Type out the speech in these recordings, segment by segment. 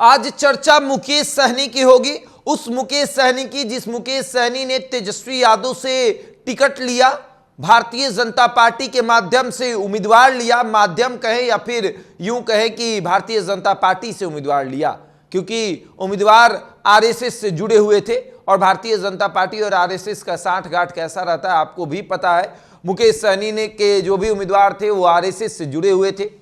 आज चर्चा मुकेश सहनी की होगी, उस मुकेश सहनी की जिस मुकेश सहनी ने तेजस्वी यादव से टिकट लिया, भारतीय जनता पार्टी के माध्यम से उम्मीदवार लिया। माध्यम कहें या फिर यूं कहें कि भारतीय जनता पार्टी से उम्मीदवार लिया, क्योंकि उम्मीदवार आरएसएस से जुड़े हुए थे और भारतीय जनता पार्टी और आरएसएस का साठगांठ कैसा रहता है आपको भी पता है। मुकेश सहनी ने के जो भी उम्मीदवार थे वो आरएसएस से जुड़े हुए थे,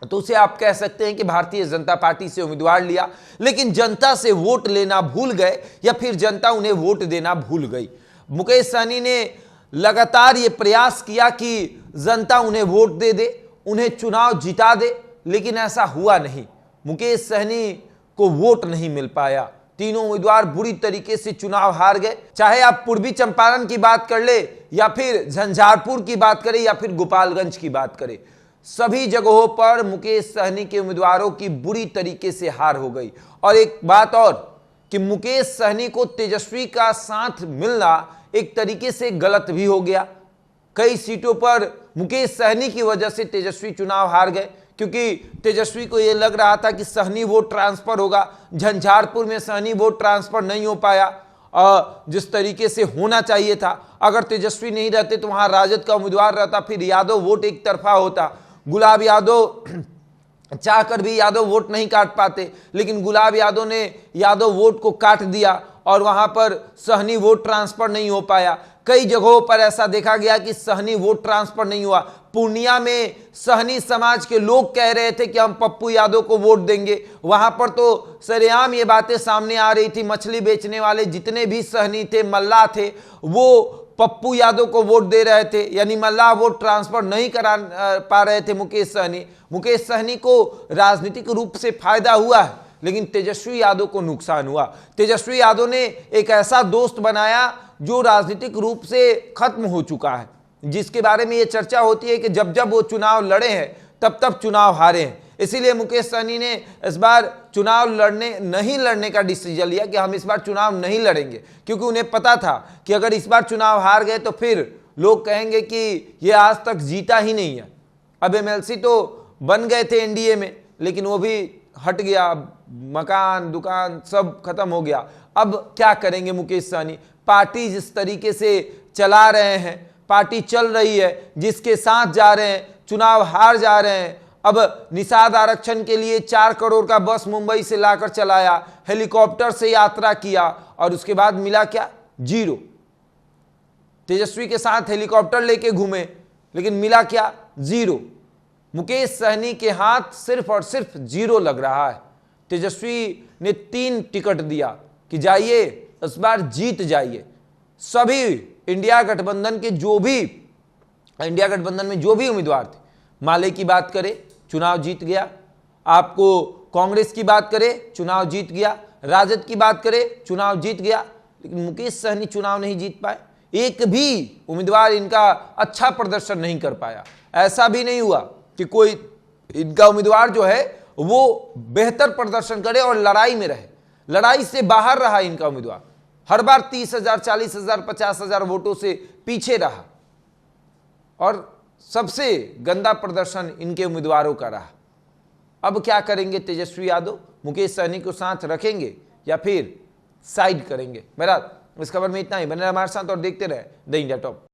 तो उसे आप कह सकते हैं कि भारतीय जनता पार्टी से उम्मीदवार लिया, लेकिन जनता से वोट लेना भूल गए या फिर जनता उन्हें वोट देना भूल गई। मुकेश सहनी ने लगातार ये प्रयास किया कि जनता उन्हें वोट दे दे, उन्हें चुनाव जिता दे, लेकिन ऐसा हुआ नहीं। मुकेश सहनी को वोट नहीं मिल पाया। तीनों उम्मीदवार बुरी तरीके से चुनाव हार गए। चाहे आप पूर्वी चंपारण की बात कर ले या फिर झंझारपुर की बात करें या फिर गोपालगंज की बात करें, सभी जगहों पर मुकेश सहनी के उम्मीदवारों की बुरी तरीके से हार हो गई। और एक बात और कि मुकेश सहनी को तेजस्वी का साथ मिलना एक तरीके से गलत भी हो गया। कई सीटों पर मुकेश सहनी की वजह से तेजस्वी चुनाव हार गए, क्योंकि तेजस्वी को यह लग रहा था कि सहनी वोट ट्रांसफर होगा। झंझारपुर में सहनी वोट ट्रांसफर नहीं हो पाया जिस तरीके से होना चाहिए था। अगर तेजस्वी नहीं रहते तो वहां राजद का उम्मीदवार रहता, फिर यादव वोट एक तरफा होता। गुलाब यादव चाहकर भी यादव वोट नहीं काट पाते, लेकिन गुलाब यादव ने यादव वोट को काट दिया और वहां पर सहनी वोट ट्रांसफर नहीं हो पाया। कई जगहों पर ऐसा देखा गया कि सहनी वोट ट्रांसफर नहीं हुआ। पूर्णिया में सहनी समाज के लोग कह रहे थे कि हम पप्पू यादव को वोट देंगे। वहां पर तो सरेआम ये बातें सामने आ रही थी। मछली बेचने वाले जितने भी सहनी थे, मल्लाह थे, वो पप्पू यादव को वोट दे रहे थे, यानी मल्लाह वोट ट्रांसफर नहीं करा पा रहे थे मुकेश सहनी। मुकेश सहनी को राजनीतिक रूप से फायदा हुआ है, लेकिन तेजस्वी यादव को नुकसान हुआ। तेजस्वी यादव ने एक ऐसा दोस्त बनाया जो राजनीतिक रूप से खत्म हो चुका है, जिसके बारे में यह चर्चा होती है कि जब जब वो चुनाव लड़े हैं तब तब चुनाव हारे हैं। इसीलिए मुकेश सहनी ने इस बार चुनाव नहीं लड़ने का डिसीजन लिया कि हम इस बार चुनाव नहीं लड़ेंगे, क्योंकि उन्हें पता था कि अगर इस बार चुनाव हार गए तो फिर लोग कहेंगे कि ये आज तक जीता ही नहीं है। अब एमएलसी तो बन गए थे एनडीए में, लेकिन वो भी हट गया, मकान दुकान सब खत्म हो गया। अब क्या करेंगे मुकेश सहनी? पार्टी जिस तरीके से चला रहे हैं, पार्टी चल रही है, जिसके साथ जा रहे हैं, चुनाव हार जा रहे हैं। अब निषाद आरक्षण के लिए 4 करोड़ का बस मुंबई से लाकर चलाया, हेलीकॉप्टर से यात्रा किया और उसके बाद मिला क्या? जीरो। तेजस्वी के साथ हेलीकॉप्टर लेके घूमे, लेकिन मिला क्या? जीरो। मुकेश सहनी के हाथ सिर्फ और सिर्फ जीरो लग रहा है। तेजस्वी ने 3 टिकट दिया कि जाइए इस बार जीत जाइए। सभी इंडिया गठबंधन में जो भी उम्मीदवार थे, माले की बात करें चुनाव जीत गया, आपको कांग्रेस की बात करें चुनाव जीत गया, राजद की बात करें चुनाव जीत गया, लेकिन मुकेश सहनी चुनाव नहीं जीत पाए। एक भी उम्मीदवार इनका अच्छा प्रदर्शन नहीं कर पाया। ऐसा भी नहीं हुआ कि कोई इनका उम्मीदवार जो है वो बेहतर प्रदर्शन करे और लड़ाई में रहे। लड़ाई से बाहर रहा इनका उम्मीदवार, हर बार 30,000, 40,000, 50,000 वोटों से पीछे रहा और सबसे गंदा प्रदर्शन इनके उम्मीदवारों का रहा। अब क्या करेंगे तेजस्वी यादव? मुकेश सहनी को साथ रखेंगे या फिर साइड करेंगे? बहरहाल इस खबर में इतना ही। बने रहे हमारे साथ और देखते रहे द इंडिया टॉप।